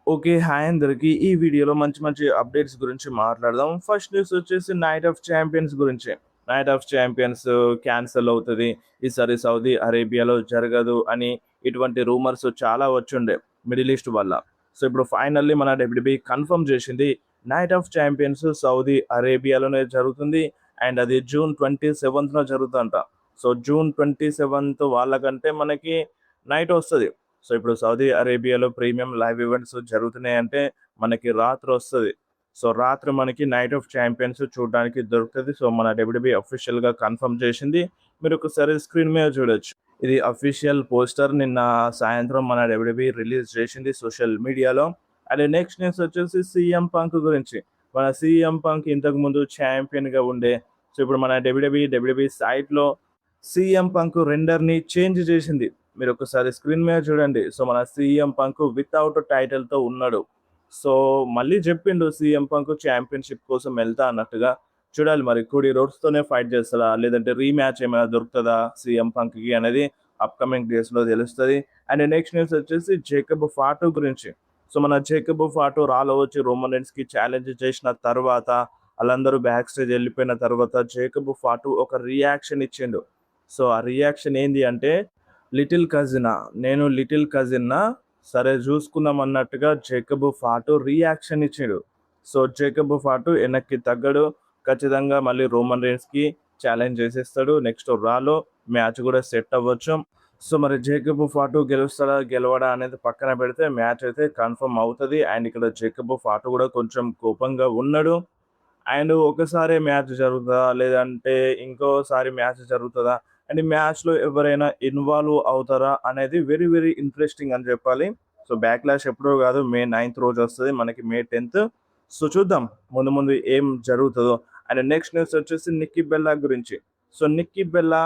Okay. Hi అందరికి. ఈ వీడియోలో మంచి మంచి అప్డేట్స్ గురించి మాట్లాడదాం. ఫస్ట్ న్యూస్ వచ్చేసి నైట్ ఆఫ్ ఛాంపియన్స్ గురించే. నైట్ ఆఫ్ ఛాంపియన్స్ క్యాన్సెల్ అవుతది. ఈసారి సౌదీ అరేబియాలో జరగదు అని ఇటువంటి రూమర్స్ చాలా వచ్చుండే మిడిల్ ఈస్ట్ వల్ల. సో ఇప్పుడు ఫైనల్లీ మన డబ్ల్యూడబ్ల్యూఈ కన్ఫర్మ్ చేసింది. నైట్ ఆఫ్ ఛాంపియన్స్ సౌదీ అరేబియాలోనే జరుగుతుంది. అండ్ అది జూన్ 27న జరుగుతుందంట. సో జూన్ 27 వాళ్ళకంటే మనకి నైట్ వస్తది. సో ఇప్పుడు సౌదీ అరేబియాలో ప్రీమియం లైవ్ ఈవెంట్స్ జరుగుతున్నాయంటే మనకి రాత్రి వస్తది. సో రాత్రి మనకి నైట్ ఆఫ్ ఛాంపియన్స్ చూడడానికి దొరుకుతది. సో మన డబ్ల్యూడబ్ల్యూఈ అఫీషియల్‌గా కన్ఫర్మ్ చేసింది. మీరు ఒకసారి స్క్రీన్ మీద చూడొచ్చు. ఇది అఫీషియల్ పోస్టర్ నిన్న సాయంత్రం మన డబ్ల్యూడబ్ల్యూఈ రిలీజ్ చేసింది సోషల్ మీడియాలో. అండ్ నెక్స్ట్ న్యూస్ వచ్చేసి సీఎం పంక్ గురించి. మన సీఎం పంక్ ఇంతకుముందు ఛాంపియన్‌గా ఉండే. సో ఇప్పుడు మన డబ్ల్యూడబ్ల్యూఈ సైట్‌లో సీఎం పంక్ రెండర్‌ని చేంజ్ చేసింది. మీరు ఒకసారి స్క్రీన్ మీద చూడండి. సో మన సీఎం పంక్ వితౌట్ టైటిల్‌తో ఉన్నాడు. సో మళ్ళీ చెప్పిండు సీఎం పంక్ ఛాంపియన్‌షిప్ కోసం వెళ్తా అన్నట్టుగా. చూడాలి మరి కోడీ రోడ్స్‌తోనే ఫైట్ చేస్తాడా? లేదంటే రీమ్యాచ్ ఏమైనా దొరుకుతదా సీఎం పంక్‌కి అనేది అప్‌కమింగ్ డేస్‌లో తెలుస్తది. అండ్ నెక్స్ట్ న్యూస్ వచ్చేసి జేకబ్ ఫాటు గురించి. సో మన జేకబ్ ఫాటు రాలో వచ్చి రోమన్ రీన్స్‌కి ఛాలెంజ్ చేసిన తర్వాత ఆళ్ళందరూ బ్యాక్ స్టేజ్ వెళ్ళిపోయిన తర్వాత జేకబ్ ఫాటు ఒక రియాక్షన్ ఇచ్చిండు. సో ఆ రియాక్షన్ ఏంది అంటే లిటిల్ కజినా నేను లిటిల్ కజిన్నా సరే చూసుకుందాం అన్నట్టుగా జేకబ్ ఫాటు రియాక్షన్ ఇచ్చిండు. సో జేకబ్ ఫాటు వెనక్కి తగ్గడు. ఖచ్చితంగా మళ్ళీ రోమన్ రీన్స్‌కి ఛాలెంజ్ చేసేస్తాడు. నెక్స్ట్ రాలో మ్యాచ్ కూడా సెట్ అవ్వచ్చు. సో మరి జేకబ్ ఫాటు గెలుస్తాడా? గెలవడా? అనేది పక్కన పెడితే మ్యాచ్ అయితే కన్ఫర్మ్ అవుతది. అండ్ ఇక్కడ జేకబ్ ఫాటు కూడా కొంచెం కోపంగా ఉన్నాడు. అండ్ ఒకసారే మ్యాచ్ జరుగుతదా? లేదంటే ఇంకోసారి మ్యాచ్ జరుగుతదా? అండ్ ఈ మ్యాచ్‌లో ఎవరైనా ఇన్వాల్వ్ అవుతారా? అనేది వెరీ వెరీ ఇంట్రెస్టింగ్ అని చెప్పాలి. సో బ్యాక్‌లాష్ ఎప్పుడో కాదు మే 9th రోజు వస్తది. మనకి మే 10th. సో చూద్దాం ముందు ముందు ఏం జరుగుతదో. అండ్ నెక్స్ట్ న్యూస్ వచ్చేసి నిక్కీ బెల్లా గురించి. So Nikki Bella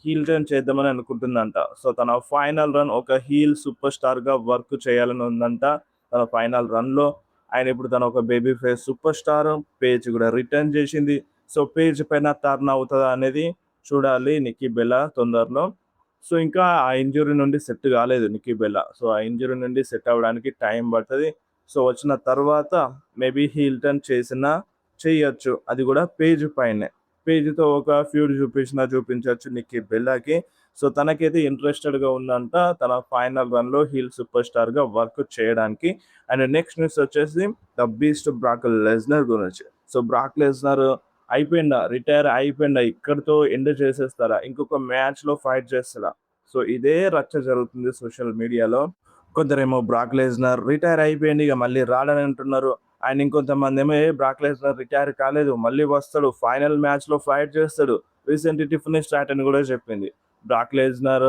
heel turn చేద్దామని అనుకుంటుందంట. సో తన ఫైనల్ రన్ ఒక హీల్ సూపర్ స్టార్‌గా వర్క్ చేయాలని ఉందంట. తన ఫైనల్ రన్‌లో. అండ్ ఇప్పుడు తను ఒక baby face super star. Paige కూడా రిటర్న్ చేసింది. సో పేజ్ పైన టర్న్ అవుతదా అనేది చూడాలి నిక్కీ బెల్లా తొందరలో. సో ఇంకా ఆ ఇంజ్యూరీ నుండి సెట్ కాలేదు నిక్కీ బెల్లా. సో ఆ ఇంజ్యూరీ నుండి సెట్ అవ్వడానికి టైం పడతది. సో వచ్చిన తర్వాత మేబీ హీల్ టర్న్ చేసినా చెయ్యొచ్చు. అది కూడా పేజ్ పైనే. పేజ్‌తో ఒక ఫ్యూడ్ చూపించొచ్చు నిక్కీ బెల్లాకి. సో తనకైతే ఇంట్రెస్టెడ్‌గా ఉందంట తన ఫైనల్ రన్‌లో హీల్ సూపర్ స్టార్‌గా వర్క్ చేయడానికి. అండ్ నెక్స్ట్ న్యూస్ వచ్చేసి ద బీస్ట్ బ్రాక్ లెస్నర్ గురించి. సో బ్రాక్ లెస్నర్ అయిపోయిందా? రిటైర్ అయిపోయిందా? ఇక్కడితో ఎండ్ చేసేస్తారా? ఇంకొక మ్యాచ్‌లో ఫైట్ చేస్తాడా? సో ఇదే రచ్చ జరుగుతుంది సోషల్ మీడియాలో. కొందరేమో బ్రాక్ లెస్నర్ రిటైర్ అయిపోయిండు ఇక మళ్ళీ రాడని అంటున్నారు. అండ్ ఇంకొంతమందేమో బ్రాక్ లెస్నర్ రిటైర్ కాలేదు మళ్ళీ వస్తాడు. ఫైనల్ మ్యాచ్‌లో ఫైట్ చేస్తాడు. రీసెంట్‌లీ టిఫనీ స్ట్రాటన్ కూడా చెప్పింది. బ్రాక్ లెస్నర్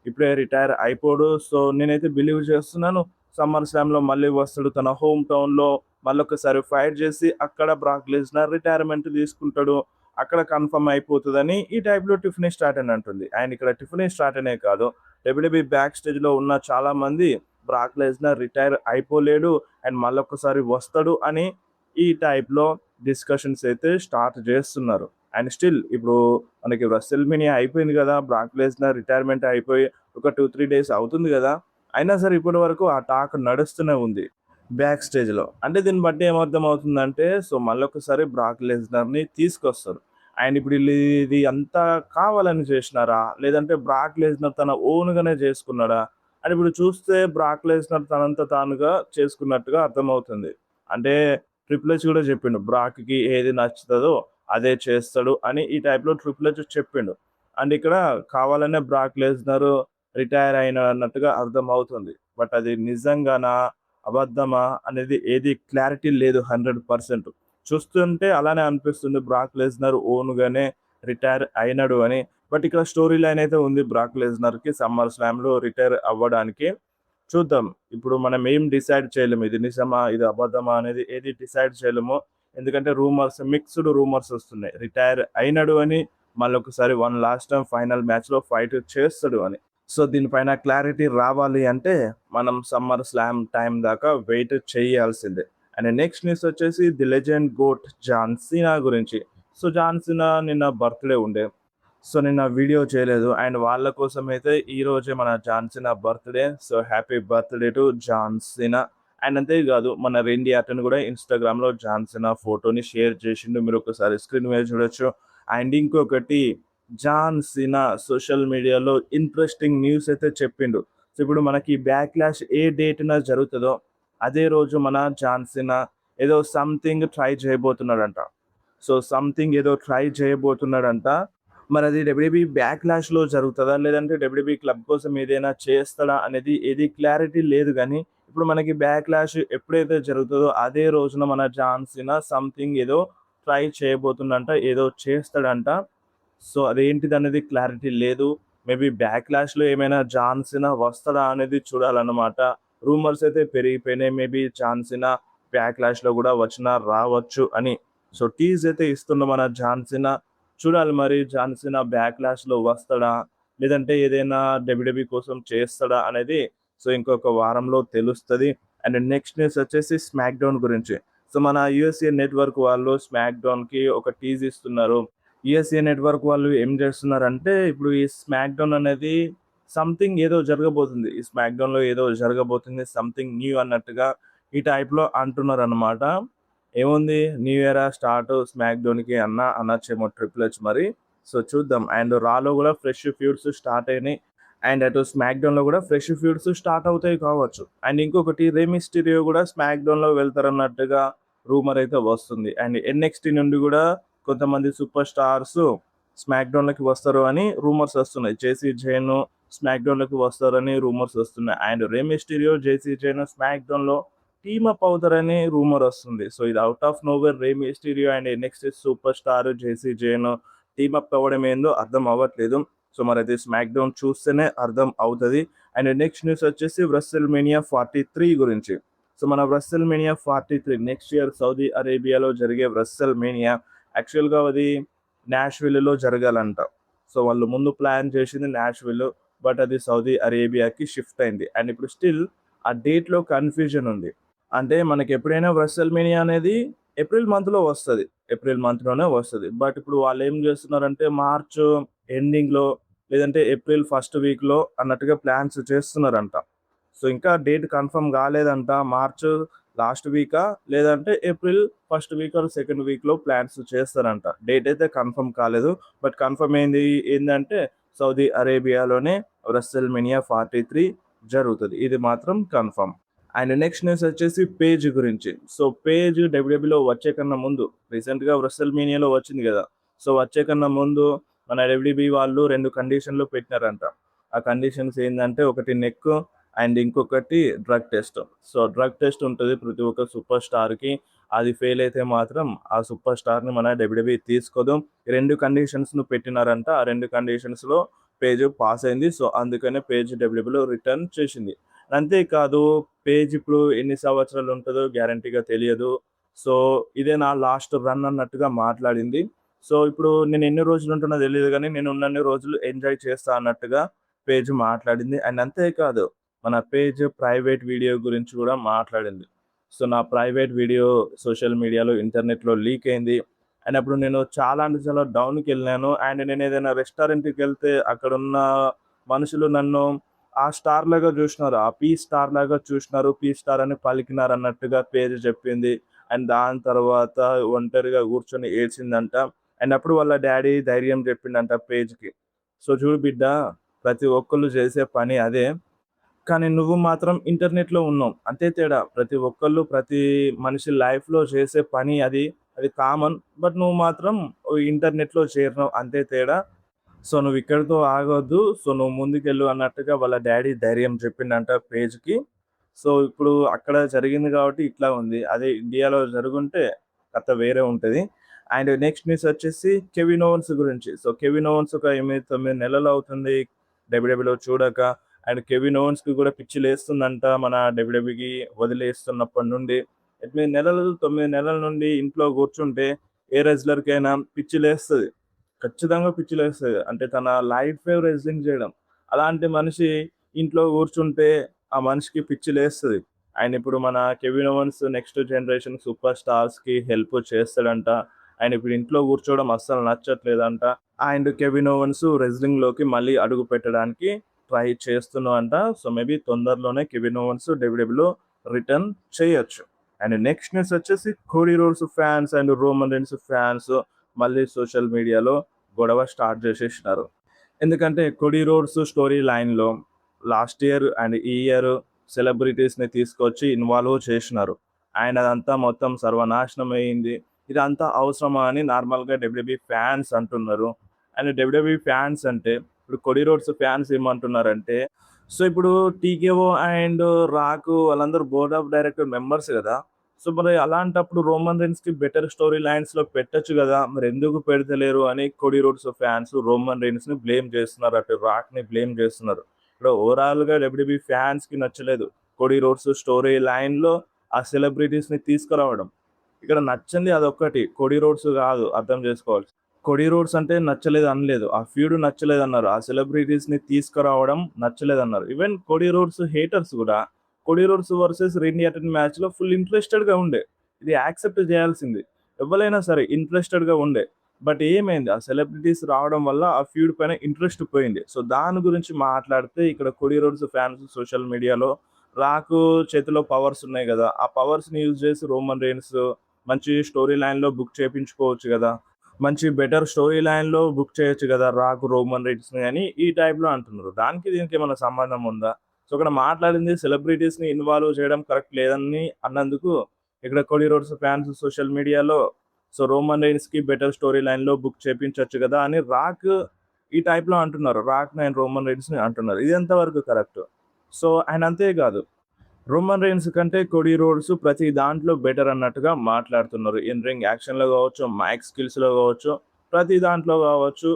ఇప్పుడే రిటైర్ అయిపోడు. సో నేనైతే బిలీవ్ చేస్తున్నాను. సమ్మర్ స్లామ్‌లో మళ్ళీ వస్తాడు. తన హోమ్ టౌన్‌లో మళ్ళొకసారి ఫైట్ చేసి అక్కడ బ్రాక్ లెస్నర్ రిటైర్మెంట్ తీసుకుంటాడు. అక్కడ కన్ఫర్మ్ అయిపోతదని ఈ టైప్‌లో టిఫనీ స్ట్రాటన్ అంటుంది. అండ్ ఇక్కడ టిఫనీ స్ట్రాటనే కాదు డబ్ల్యూడబ్ల్యూఈ బ్యాక్ స్టేజ్‌లో ఉన్న చాలామంది బ్రాక్ లెస్నర్ రిటైర్ అయిపోలేడు అండ్ మళ్ళొకసారి వస్తాడు అని ఈ టైప్‌లో డిస్కషన్స్ అయితే స్టార్ట్ చేస్తున్నారు. అండ్ స్టిల్ ఇప్పుడు మనకి రెస్ల్‌మేనియా అయిపోయింది కదా! బ్రాక్ లెస్నర్ రిటైర్మెంట్ అయిపోయి ఒక 2, 3 డేస్ అవుతుంది కదా! అయినా సరే ఇప్పటి వరకు ఆ టాక్ నడుస్తూనే ఉంది బ్యాక్ స్టేజ్‌లో. అంటే దీన్ని బట్టి ఏమర్థమవుతుందంటే సో మళ్ళొకసారి బ్రాక్ లెస్నర్‌ని తీసుకొస్తారు. అండ్ ఇప్పుడు ఇది అంతా కావాలని చేసినారా? లేదంటే బ్రాక్ లెస్నర్ తన ఓన్‌గానే చేసుకున్నాడా? అని ఇప్పుడు చూస్తే బ్రాక్ లెస్నర్ తనంత తానుగా చేసుకున్నట్టుగా అర్థమవుతుంది. అంటే ట్రిపుల్ హెచ్ కూడా చెప్పిండు. బ్రాక్‌కి ఏది నచ్చుతదో అదే చేస్తాడు అని ఈ టైప్‌లో ట్రిపుల్ హెచ్ చెప్పిండు. అండ్ ఇక్కడ కావాలనే బ్రాక్ లెస్నర్ రిటైర్ అయినట్టుగా అర్థమవుతుంది. బట్ అది నిజంగానా? అబద్ధమా? అనేది ఏది క్లారిటీ లేదు 100%. చూస్తుంటే అలానే అనిపిస్తుంది బ్రాక్ లెస్నర్ ఓన్‌గానే రిటైర్ అయినాడు అని. బట్ ఇక్కడ స్టోరీ లైన్ అయితే ఉంది బ్రాక్ లెస్నర్‌కి సమ్మర్ స్లామ్‌లో రిటైర్ అవ్వడానికి. చూద్దాం. ఇప్పుడు మనం ఏం డిసైడ్ చేయలేము. ఇది నిజమా? ఇది అబద్ధమా? అనేది ఏది డిసైడ్ చేయలేము. ఎందుకంటే మిక్స్‌డ్ రూమర్స్ వస్తున్నాయి. రిటైర్ అయినాడు అని, మళ్ళొకసారి వన్ లాస్ట్ టైమ్ ఫైనల్ మ్యాచ్‌లో ఫైట్ చేస్తాడు అని. సో దీనిపైన క్లారిటీ రావాలి అంటే మనం సమ్మర్ స్లామ్ టైమ్ దాకా వెయిట్ చేయాల్సిందే. అండ్ నెక్స్ట్ న్యూస్ వచ్చేసి the legend GOAT John Cena గురించి. సో జాన్ సీనా నిన్న బర్త్‌డే ఉండే. సో నిన్న వీడియో చేయలేదు. అండ్ వాళ్ళ కోసమైతే ఈరోజే మన John Cena birthday. So happy birthday to John Cena. And అంతే కాదు మన రెండి అతను కూడా ఇన్స్టాగ్రామ్లో జాన్ సీనా ఫోటోని షేర్ చేసిండు. మీరు ఒకసారి స్క్రీన్ మీద చూడొచ్చు. అండ్ ఇంకొకటి జాన్ సీనా సోషల్ మీడియాలో ఇంట్రెస్టింగ్ న్యూస్ అయితే చెప్పిండు. సో ఇప్పుడు మనకి బ్యాక్‌లాష్ ఏ డేట్‌న జరుగుతదో అదే రోజు మన జాన్ సీనా ఏదో సంథింగ్ ట్రై చేయబోతున్నాడంట. సో సంథింగ్ ఏదో ట్రై చేయబోతున్నాడంట. మరది డబ్ల్యూడబ్ల్యూఈ బ్యాక్‌లాష్‌లో జరుగుతదా? లేదంటే డబ్ల్యూడబ్ల్యూఈ క్లబ్ కోసం ఏదైనా చేస్తాడా? అనేది ఏది క్లారిటీ లేదు గానీ, ఇప్పుడు మనకి బ్యాక్‌లాష్ ఎప్పుడైతే జరుగుతదో అదే రోజున మన జాన్ సీనా సంథింగ్ ఏదో ట్రై చేయబోతుండంట. ఏదో చేస్తాడంట. సో అదేంటిదనేది క్లారిటీ లేదు. మేబీ బ్యాక్‌లాష్‌లో ఏమైనా జాన్ సీనా వస్తాడా అనేది చూడాలన్నమాట. రూమర్స్ అయితే పెరిగిపోయినాయి. మేబీ జాన్ సీనా బ్యాక్‌లాష్‌లో గూడా వచ్చినా రావచ్చు అని. సో టీజ్ అయితే ఇస్తుండు మన జాన్ సీనా. చూడాలి మరి జాన్ సీనా బ్యాక్‌లాష్‌లో వస్తాడా? లేదంటే ఏదైనా డబ్ల్యూడబ్ల్యూఈ కోసం చేస్తాడా? అనేది సో ఇంకొక వారంలో తెలుస్తది. అండ్ నెక్స్ట్ న్యూస్ వచ్చేసి స్మాక్ డౌన్ గురించి. సో మన యూఎస్ఏ నెట్‌వర్క్ వాళ్ళు స్మాక్ డౌన్‌కి ఒక టీజ్ ఇస్తున్నారు. యూఎస్ఏ నెట్‌వర్క్ వాళ్ళు ఏం చేస్తున్నారంటే ఇప్పుడు ఈ స్మాక్ డౌన్ అనేది సంథింగ్ ఏదో జరగబోతుంది. ఈ స్మాక్ డౌన్‌లో ఏదో జరగబోతుంది. సంథింగ్ న్యూ అన్నట్టుగా ఈ టైప్‌లో అంటున్నారన్నమాట. ఏముంది న్యూ ఇయరా స్టార్ట్ స్మాక్ డౌన్‌కి అనొచ్చేమో ట్రిపుల్ హెచ్ మరి. సో చూద్దాం. అండ్ రాలో కూడా ఫ్రెష్ ఫ్యూడ్స్ స్టార్ట్ అయినాయి. అండ్ అటు స్మాక్ డౌన్‌లో కూడా ఫ్రెష్ ఫ్యూడ్స్ స్టార్ట్ అవుతాయి కావచ్చు. అండ్ ఇంకొకటి రే మిస్టీరియో కూడా స్మాక్ డౌన్‌లో వెళ్తారన్నట్టుగా రూమర్ అయితే వస్తుంది. అండ్ ఎన్ఎక్స్‌టీ నుండి కూడా కొంతమంది సూపర్ స్టార్స్ స్మాక్ డౌన్‌లోకి వస్తారు అని రూమర్స్ వస్తున్నాయి. జేసీ జేన్ స్మాక్ డౌన్‌లోకి వస్తారని రూమర్స్ వస్తున్నాయి. And Rey Mysterio, Jacy Jayne smack డౌన్‌లో టీమ్ అప్ అవుతారని రూమర్ వస్తుంది. సో ఇది out of nowhere Rey Mysterio and next super star Jacy Jayne team up అవ్వడం ఏందో అర్థం అవ్వట్లేదు. సో మరైతే స్మాక్ డౌన్ చూస్తేనే అర్థం అవుతది. అండ్ నెక్స్ట్ న్యూస్ వచ్చేసి రెస్సెల్ మేనియా 43 గురించి. సో మన రెస్సెల్ మేనియా 43 నెక్స్ట్ ఇయర్ సౌదీ అరేబియాలో జరిగే రెస్సెల్ మేనియా యాక్చువల్‌గా అది నాష్విల్‌లో జరగాలంట. సో వాళ్ళు ముందు ప్లాన్ చేసింది నాష్విల్. బట్ అది సౌదీ అరేబియాకి షిఫ్ట్ అయింది. అండ్ ఇప్పుడు స్టిల్ ఆ డేట్‌లో కన్‌ఫ్యూజన్ ఉంది. అంటే మనకెప్పుడైనా రెస్సెల్‌మేనియా అనేది ఏప్రిల్ మంత్‌లో వస్తది. ఏప్రిల్ మంత్‌లోనే వస్తది. బట్ ఇప్పుడు వాళ్ళేం జేస్తున్నారంటే మార్చ్ ఎండింగ్‌లో లేదంటే ఏప్రిల్ ఫస్ట్ వీక్‌లో అన్నట్టుగా ప్లాన్స్ చేస్తున్నారంట. సో ఇంకా డేట్ కన్ఫర్మ్ గాలేదంట. మార్చ్ లాస్ట్ వీకా లేదంటే April first week or second వీక్‌లో ప్లాన్స్ చేస్తారంట. డేట్ అయితే కన్ఫర్మ్ కాలేదు. బట్ కన్ఫర్మ్ ఏందంటే సౌదీ అరేబియాలోనే రెస్సెల్‌మేనియా 43 జరుగుతది. ఇది మాత్రం కన్ఫర్మ్. అండ్ నెక్స్ట్ న్యూస్ వచ్చేసి పేజ్ గురించి. సో పేజ్ డబ్ల్యూడబ్ల్యూలో వచ్చే కన్నా ముందు రీసెంట్‌గా రెస్సెల్‌మేనియాలో వచ్చింది గదా! సో వచ్చే కన్నా ముందు మన డబ్ల్యూడబ్ల్యూఈ వాళ్ళు 2 కండిషన్‌లు పెట్టినారంట. ఆ కండిషన్స్ ఏందంటే ఒకటి నెక్ అండ్ ఇంకొకటి drug test. So drug test ఉంటది ప్రతి ఒక్క సూపర్ స్టార్‌కి. అది ఫెయిల్ అయితే మాత్రం ఆ సూపర్ స్టార్‌ని మన డబ్ల్యూడబ్ల్యూఈ తీసుకోదు. ఈ 2 కండిషన్స్‌ను పెట్టినారంట. ఆ 2 కండిషన్స్‌లో పేజ్ పాస్ అయింది. సో అందుకనే పేజ్ డబ్ల్యూడబ్ల్యూలో రిటర్న్ చేసింది. అంతేకాదు పేజ్ ఇప్పుడు ఎన్ని సంవత్సరాలు ఉంటదో గ్యారంటీగా తెలియదు. సో ఇదే నా లాస్ట్ రన్ అన్నట్టుగా మాట్లాడింది. సో ఇప్పుడు నేను ఎన్ని రోజులు ఉంటున్నో తెలీదు గానీ, నేను ఉన్నన్ని రోజులు ఎంజాయ్ చేస్తా అన్నట్టుగా పేజ్ మాట్లాడింది. అండ్ అంతేకాదు మన పేజ్ ప్రైవేట్ వీడియో గురించి కూడా మాట్లాడింది. సో నా ప్రైవేట్ వీడియో సోషల్ మీడియాలో, ఇంటర్నెట్‌లో లీక్ అయింది. అండ్ అప్పుడు నేను చాలా అంటే చాలా డౌన్‌కెళ్ళాను. అండ్ నేను ఏదైనా రెస్టారెంట్‌కెళ్తే అక్కడున్న మనుషులు నన్ను ఆ స్టార్ లాగా జూషినారు. ఆ పీ స్టార్ లాగా చూషినారు. పీ స్టార్ అని పలికినారన్నట్టుగా పేరు చెప్పింది. అండ్ దాని తర్వాత ఒంటరిగా కూర్చొని ఏడ్చిందంట. అండ్ అప్పుడు వాళ్ళ డ్యాడీ ధైర్యం చెప్పిండంట పేజ్‌కి. సో చూడు బిడ్డ ప్రతి ఒక్కళ్ళు చేసే పని అదే. కానీ నువ్వు మాత్రం ఇంటర్నెట్‌లో ఉన్నావు. అంతే తేడా. ప్రతి ఒక్కళ్ళు ప్రతి మనిషి లైఫ్‌లో చేసే పని అది. అది కామన్. బట్ నువ్వు మాత్రం ఇంటర్నెట్‌లో చేరినావు అంతే తేడా. సో నువ్విక్కడితో ఆగొద్దు. సో నువ్వు ముందుకెళ్ళు అన్నట్టుగా వాళ్ళ డ్యాడీ ధైర్యం చెప్పిండంట పేజ్‌కి. సో ఇప్పుడు అక్కడ జరిగింది కాబట్టి ఇట్లా ఉంది. అదే ఇండియాలో జరుగుంటే కథ వేరే ఉంటది. అండ్ నెక్స్ట్ న్యూస్ వచ్చేసి కెవిన్ ఓవెన్స్ గురించి. సో కెవిన్ ఓవెన్స్ ఒక 8, 9 నెలలు అవుతుంది డబ్ల్యూడబ్ల్యూలో చూడక. అండ్ కెవిన్ ఓవెన్స్‌కి కూడా పిచ్చి లేస్తుందంట మన డబ్ల్యూడబ్ల్యూకి వదిలేస్తున్నప్పటి నుండి. 8 నెలలు, 9 నెలల నుండి ఇంట్లో కూర్చుంటే ఏ రెజ్లర్‌కైనా పిచ్చి లేస్తది. ఖచ్చితంగా పిచ్చిలేస్తది. అంటే తన లైఫే రెజ్లింగ్ జేయడం. అలాంటి మనిషి ఇంట్లో కూర్చుంటే ఆ మనిషికి పిచ్చి లేస్తది. ఆయన ఇప్పుడు మన Kevin Owens next generation super స్టార్స్‌కి హెల్ప్ చేస్తాడంట. ఆయన ఇప్పుడు ఇంట్లో కూర్చోవడం అస్సలు నచ్చట్లేదంట. అండ్ కెవిన్ ఓవెన్స్ రెజ్లింగ్‌లోకి మళ్ళీ అడుగు పెట్టడానికి ట్రై చేస్తున్నాడంట. సో మేబీ తొందరలోనే కెవిన్ ఓవెన్స్ డబ్ల్యూడబ్ల్యూలో రిటర్న్ చేయొచ్చు. అండ్ నెక్స్ట్ న్యూస్ వచ్చేసి Cody Rhodes fans and Roman Reigns fans మళ్ళీ సోషల్ మీడియాలో గొడవ స్టార్ట్ చేసేసినారు. ఎందుకంటే కోడీ రోడ్స్ స్టోరీ లైన్‌లో లాస్ట్ ఇయర్ అండ్ ఈ ఇయర్ సెలబ్రిటీస్‌ని తీసుకొచ్చి ఇన్వాల్వ్ చేసినారు. అండ్ అదంతా మొత్తం సర్వనాశనం అయింది. ఇదంతా అవసరమా అని నార్మల్‌గా డబ్ల్యూడబ్ల్యూఈ ఫ్యాన్స్ అంటున్నారు. అండ్ డబ్ల్యూడబ్ల్యూఈ ఫ్యాన్స్ అంటే ఇప్పుడు కోడీ రోడ్స్ ఫ్యాన్స్ ఏమంటున్నారంటే, సో ఇప్పుడు టీకేఓ అండ్ రాక్ వాళ్ళందరూ బోర్డ్ ఆఫ్ డైరెక్టర్ మెంబర్స్ కదా! సో మరి అలాంటప్పుడు రోమన్ రీన్స్‌కి బెటర్ స్టోరీ లైన్స్‌లో పెట్టొచ్చు కదా! మరి ఎందుకు పెడతలేరు అని కోడీ రోడ్స్ ఫ్యాన్స్ రోమన్ రీన్స్‌ని బ్లేమ్ చేస్తున్నారు. అటు రాక్‌ని బ్లేమ్ చేస్తున్నారు. ఇప్పుడు ఓవరాల్‌గా డబ్ల్యూడబ్ల్యూఈ ఫ్యాన్స్‌కి నచ్చలేదు. కోడీ రోడ్స్ స్టోరీ లైన్‌లో ఆ సెలబ్రిటీస్‌ని తీసుకురావడం. ఇక్కడ నచ్చంది అదొక్కటి. కోడీ రోడ్స్ కాదు అర్థం చేసుకోవాలి. కోడీ రోడ్స్ అంటే నచ్చలేదు అనలేదు. ఆ ఫ్యూడ్ నచ్చలేదన్నారు. ఆ సెలబ్రిటీస్‌ని తీసుకురావడం నచ్చలేదన్నారు. ఈవెన్ కోడీ రోడ్స్ హేటర్స్ గూడా కోడీ రోడ్స్ వర్సెస్ రెండీ అర్టన్ మ్యాచ్‌లో ఫుల్ ఇంట్రెస్టెడ్‌గా ఉండే. ఇది యాక్సెప్ట్ చేయాల్సింది. ఎవ్వలైనా సరే ఇంట్రెస్టెడ్‌గా ఉండే. బట్ ఏమైంది? ఆ సెలబ్రిటీస్ రావడం వల్ల ఆ ఫ్యూడ్ పైన ఇంట్రెస్ట్ పోయింది. సో దాని గురించి మాట్లాడితే ఇక్కడ కోడీ రోడ్స్ ఫ్యాన్స్ సోషల్ మీడియాలో రాకు చేతిలో పవర్స్ ఉన్నాయి గదా! ఆ పవర్స్‌ని యూజ్ చేసి రోమన్ రెయిన్స్ మంచి స్టోరీ లైన్‌లో బుక్ చేపించుకోవచ్చు గదా! మంచి బెటర్ స్టోరీ లైన్‌లో బుక్ చేయొచ్చు గదా! రాక్, రోమన్ రీన్స్‌ని అని ఈ టైప్‌లో అంటున్నారు. దానికి దీనికి ఏమన్నా సంబంధం ఉందా? సో, ఇక్కడ మాట్లాడింది సెలబ్రిటీస్‌ని ఇన్వాల్వ్ చేయడం కరెక్ట్ లేదని అన్నందుకు ఇక్కడ కోడీ రోడ్స్ ఫ్యాన్స్ సోషల్ మీడియాలో సో, రోమన్ రీన్స్‌కి బెటర్ స్టోరీ లైన్‌లో బుక్ చేపించొచ్చు గదా! అని రాక్ ఈ టైప్‌లో అంటున్నారు. రాక్‌ని అండ్ రోమన్ రీన్స్‌ని అంటున్నారు. ఇది ఎంతవరకు కరెక్ట్? సో, అండ్ అంతే గాదు. రోమన్ రీన్స్ కంటే కోడీ రోడ్స్ ప్రతి దాంట్లో బెటర్ అన్నట్టుగా మాట్లాడుతున్నారు. ఇన్ రింగ్ యాక్షన్‌లో గావచ్చు, మైక్ స్కిల్స్‌లో గావచ్చు, ప్రతి దాంట్లో గావచ్చు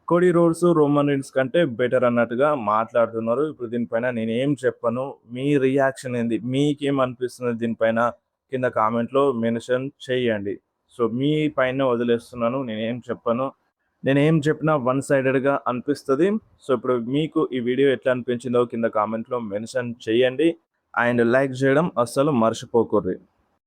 కోడీ రోడ్స్ రోమన్ రీన్స్ కంటే బెటర్ అన్నట్టుగా మాట్లాడుతున్నారు. ఇప్పుడు దీనిపైన నేనేం చెప్పను. మీ రియాక్షన్ ఏంది? మీకేమనిపిస్తుంది దీనిపైన? కింద కామెంట్‌లో మెన్షన్ చేయండి. సో, మీ పైనే వదిలేస్తున్నాను. నేనేం చెప్పను. నేనేం చెప్పినా వన్ సైడెడ్‌గా అనిపిస్తది. సో, ఇప్పుడు మీకు ఈ వీడియో ఎట్లా అనిపించిందో కింద కామెంట్‌లో మెన్షన్ చేయండి. అండ్ లైక్ చేయడం అస్సలు మర్చిపోకుర్రి.